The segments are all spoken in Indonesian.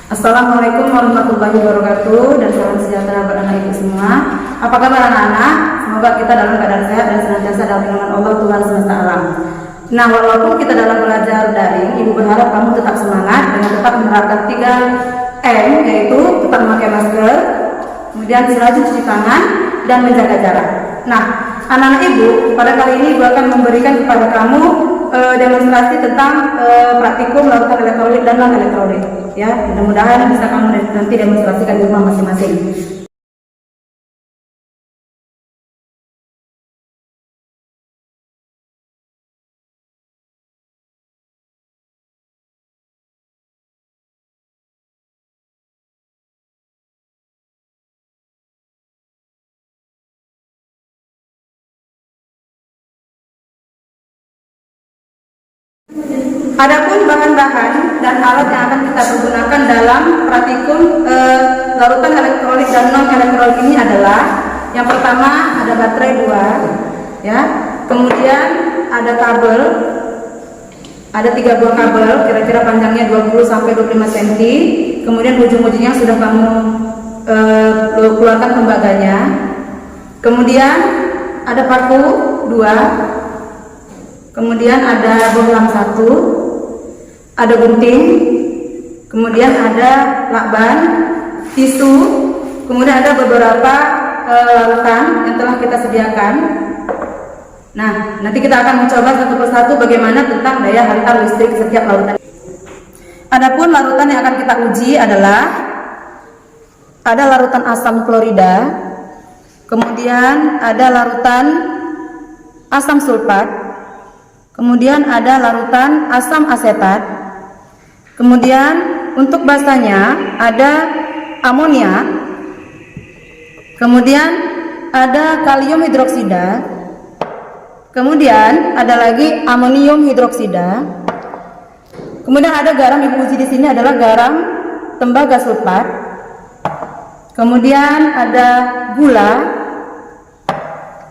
Assalamualaikum warahmatullahi wabarakatuh dan salam sejahtera buat anak ibu semua. Apa kabar anak-anak? Semoga kita dalam keadaan sehat dan senantiasa dalam lindungan Allah Tuhan semesta alam. Nah, walaupun kita dalam belajar daring, ibu berharap kamu tetap semangat dengan tetap menerapkan 3M, yaitu tetap memakai masker, kemudian rajin cuci tangan dan menjaga jarak. Nah, anak-anak ibu, pada kali ini ibu akan memberikan kepada kamu demonstrasi tentang praktikum larutan elektrolit dan non elektrolit. Ya, mudah-mudahan bisa kamu nanti demonstrasikan di rumah masing-masing. Adapun bahan-bahan dan alat yang akan kita pergunakan dalam praktikum larutan elektrolit dan non elektrolit ini adalah yang pertama ada baterai 2, ya. Kemudian ada kabel, ada 3 buah kabel, kira-kira panjangnya 20 sampai 25 cm. Kemudian ujung-ujungnya sudah kamu keluarkan tembaganya. Kemudian ada paku 2. Kemudian ada bohlam 1, ada gunting, kemudian ada lakban, tisu, kemudian ada beberapa larutan yang telah kita sediakan. Nah, nanti kita akan mencoba satu persatu bagaimana tentang daya hantar listrik setiap larutan. Adapun larutan yang akan kita uji adalah ada larutan asam klorida, kemudian ada larutan asam sulfat, kemudian ada larutan asam asetat. Kemudian untuk basanya ada amonia. Kemudian ada kalium hidroksida. Kemudian ada lagi amonium hidroksida. Kemudian ada garam, ibu uji di sini adalah garam tembaga sulfat. Kemudian ada gula.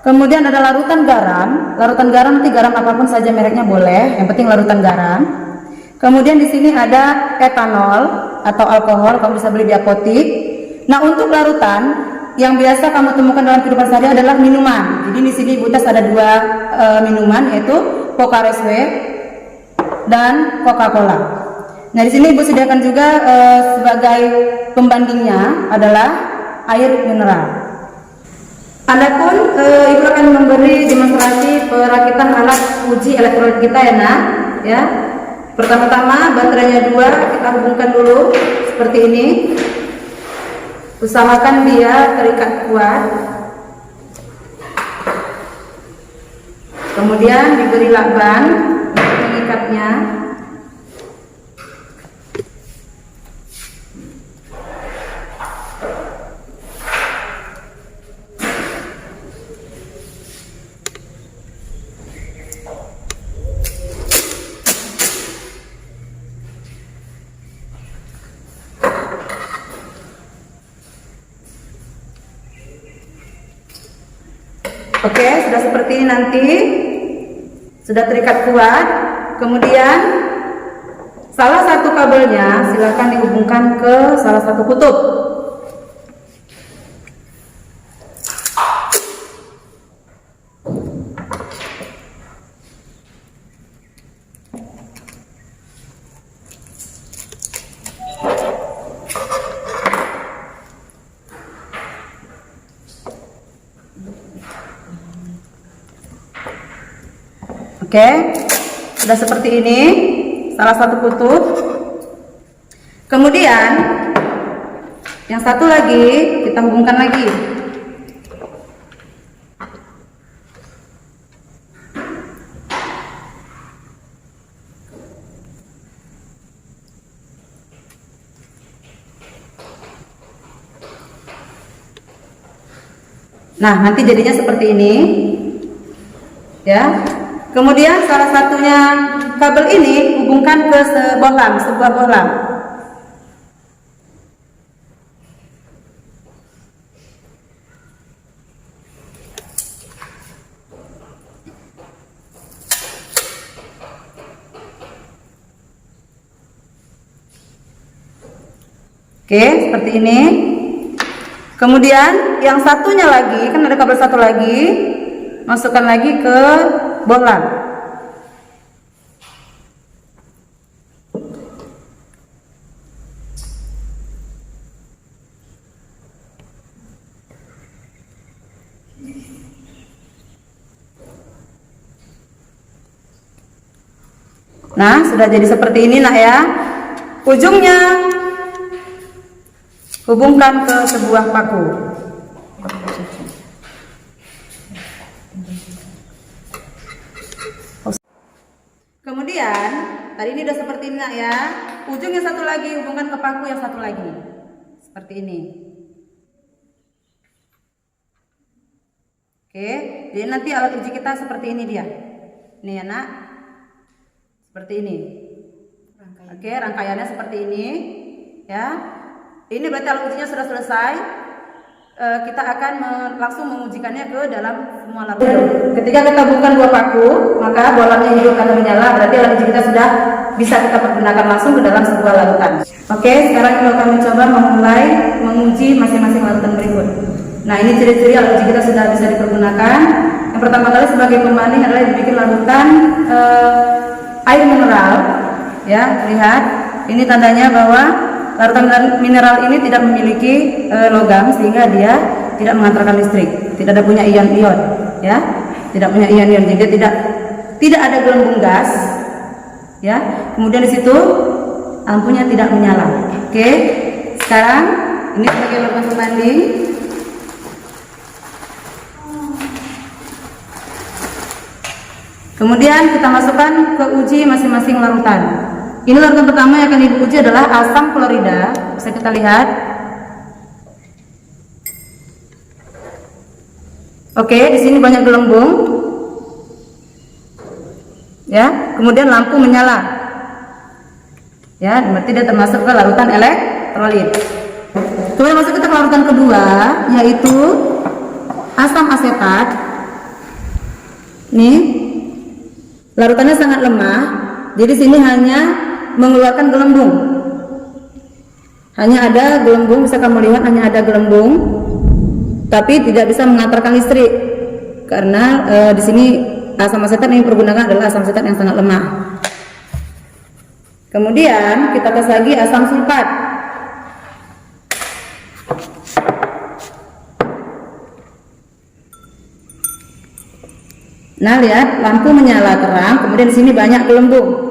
Kemudian ada larutan garam nanti garam apapun saja mereknya boleh, yang penting larutan garam. Kemudian di sini ada etanol atau alkohol, kamu bisa beli di apotik. Nah, untuk larutan yang biasa kamu temukan dalam kehidupan sehari adalah minuman. Jadi di sini ibu tes ada 2 minuman, yaitu Pocari dan Coca-Cola. Nah, di sini ibu sediakan juga sebagai pembandingnya adalah air mineral. Adapun ibu akan memberi demonstrasi perakitan alat uji elektrolit kita ya nak, ya. Pertama-tama baterainya 2 kita hubungkan dulu seperti ini. Usahakan dia terikat kuat. Kemudian diberi lakban untuk mengikatnya. Oke, sudah seperti ini nanti, sudah terikat kuat. Kemudian salah satu kabelnya silakan dihubungkan ke salah satu kutub. Oke, sudah seperti ini salah satu kutub. Kemudian yang satu lagi kita hubungkan lagi. Nah, nanti jadinya seperti ini, ya. Kemudian salah satunya kabel ini hubungkan ke sebuah bohlam. Oke, seperti ini. Kemudian yang satunya lagi, kan ada kabel satu lagi, masukkan lagi ke bohlam. Nah, sudah jadi seperti ini nak ya. Ujungnya hubungkan ke sebuah paku. Kemudian, tadi ini udah seperti ini nak ya. Ujungnya satu lagi hubungkan ke paku yang satu lagi. Seperti ini. Oke, jadi nanti alat uji kita seperti ini dia. Nih ya nak. Seperti ini. Oke, rangkaiannya seperti ini ya. Ini berarti alat ujinya sudah selesai. Kita akan langsung mengujikannya ke dalam semua larutan. Ketika kita hubungkan dua paku, maka bohlamnya hidupkan dan menyala. Berarti alat uji kita sudah bisa kita pergunakan langsung ke dalam sebuah larutan. Oke, sekarang kita akan mencoba memulai menguji masing-masing larutan berikut. Nah, ini ciri-ciri alat uji kita sudah bisa dipergunakan. Yang pertama kali sebagai pembanding adalah dibikin larutan air mineral, ya, lihat ini tandanya bahwa larutan mineral ini tidak memiliki logam sehingga dia tidak mengantarkan listrik, tidak ada punya ion-ion, ya, tidak punya ion-ion, jadi tidak ada gelembung gas, ya. Kemudian di situ lampunya tidak menyala. Oke, sekarang ini sebagai larutan pembanding. Kemudian kita masukkan ke uji masing-masing larutan. Ini larutan pertama yang akan ibu uji adalah asam klorida. Bisa kita lihat. Oke, di sini banyak gelembung. Ya, kemudian lampu menyala. Ya, berarti dia termasuk ke larutan elektrolit. Kemudian masuk kita ke larutan kedua, yaitu asam asetat. Nih. Larutannya sangat lemah, jadi sini hanya mengeluarkan gelembung. Hanya ada gelembung, bisa kamu lihat hanya ada gelembung, tapi tidak bisa mengantarkan listrik. Karena di sini asam asetat yang dipergunakan adalah asam asetat yang sangat lemah. Kemudian kita tes lagi asam sulfat. Nah, lihat lampu menyala terang, kemudian di sini banyak gelembung.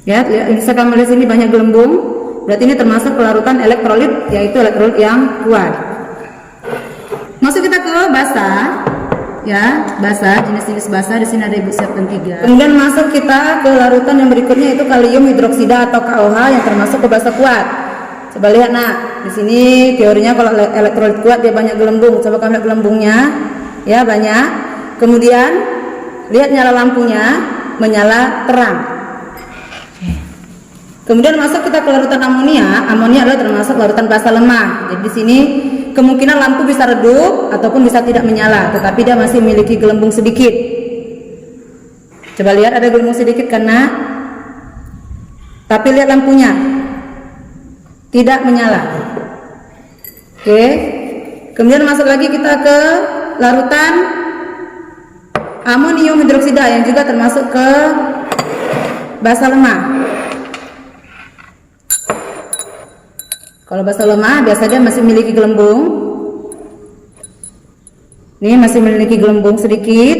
Ya, bisa kamu lihat sini banyak gelembung. Berarti ini termasuk larutan elektrolit, yaitu elektrolit yang kuat. Masuk kita ke basa, ya, basa, jenis-jenis basa. Di sini ada ibu siapkan 3. Kemudian masuk kita ke larutan yang berikutnya, yaitu kalium hidroksida atau KOH yang termasuk ke basa kuat. Coba lihat nak, di sini teorinya kalau elektrolit kuat dia banyak gelembung. Coba kamu lihat gelembungnya, ya banyak. Kemudian lihat nyala lampunya, menyala terang. Kemudian masuk kita ke larutan amonia. Amonia adalah termasuk larutan basa lemah. Jadi di sini kemungkinan lampu bisa redup ataupun bisa tidak menyala, tetapi dia masih memiliki gelembung sedikit. Coba lihat ada gelembung sedikit karena, tapi lihat lampunya tidak menyala. Oke. Kemudian masuk lagi kita ke larutan amonium hidroksida yang juga termasuk ke basa lemah. Kalau basa lemah biasanya dia masih memiliki gelembung. Ini masih memiliki gelembung sedikit,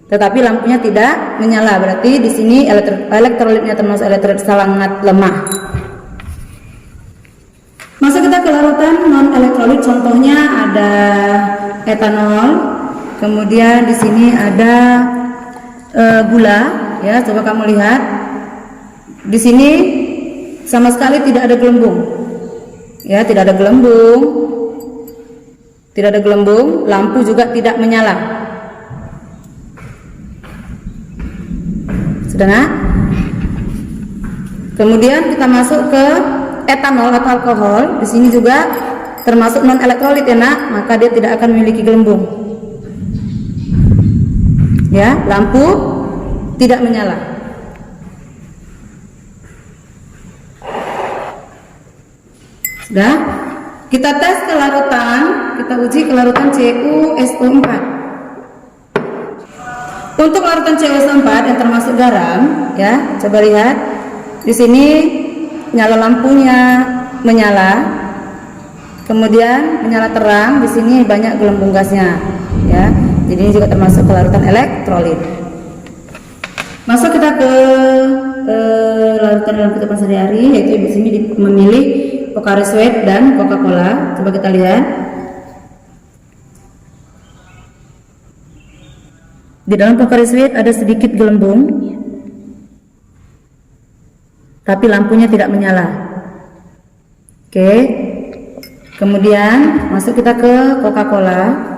tetapi lampunya tidak menyala. Berarti di sini elektrolitnya termasuk elektrolit sangat lemah. Masuk kita ke larutan non elektrolit, contohnya ada etanol, kemudian di sini ada gula, ya. Coba kamu lihat, di sini sama sekali tidak ada gelembung, ya, tidak ada gelembung, tidak ada gelembung, lampu juga tidak menyala. Sudah nak? Kemudian kita masuk ke etanol atau alkohol. Di sini juga termasuk non elektrolit ya nak, maka dia tidak akan memiliki gelembung. Ya, lampu tidak menyala. Dah. Kita tes kelarutan, kita uji kelarutan CuSO4. Untuk larutan CuSO4 yang termasuk garam, ya, coba lihat. Di sini nyala lampunya menyala. Kemudian menyala terang, di sini banyak gelembung gasnya, ya. Jadi ini juga termasuk kelarutan elektrolit. Masuk kita ke larutan dalam kehidupan sehari-hari, yaitu di sini memilih Pocari Sweat dan Coca-Cola. Coba kita lihat. Di dalam Pocari Sweat ada sedikit gelembung, tapi lampunya tidak menyala. Oke. Kemudian masuk kita ke Coca-Cola.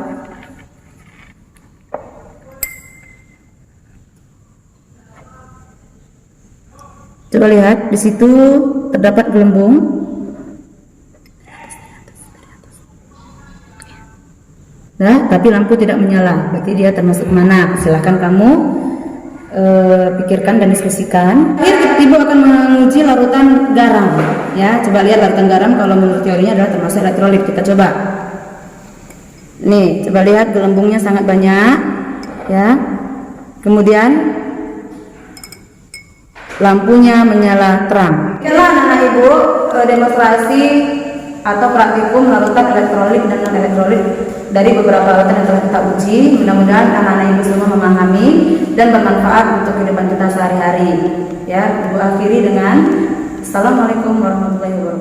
Coba lihat, di situ terdapat gelembung. Nah, tapi lampu tidak menyala. Berarti dia termasuk mana? Silahkan kamu pikirkan dan diskusikan. Akhir Ibu akan menguji larutan garam. Ya, coba lihat larutan garam. Kalau menurut teorinya adalah termasuk elektrolit. Kita coba. Nih, coba lihat gelembungnya sangat banyak. Ya. Kemudian lampunya menyala terang. Inilah anak-anak Ibu demonstrasi atau praktikum larutan elektrolit dan non elektrolit dari beberapa larutan yang telah kita uji. Mudah-mudahan anak-anak Ibu semua memahami dan bermanfaat untuk kehidupan kita sehari-hari. Ya, Ibu akhiri dengan Assalamualaikum warahmatullahi wabarakatuh.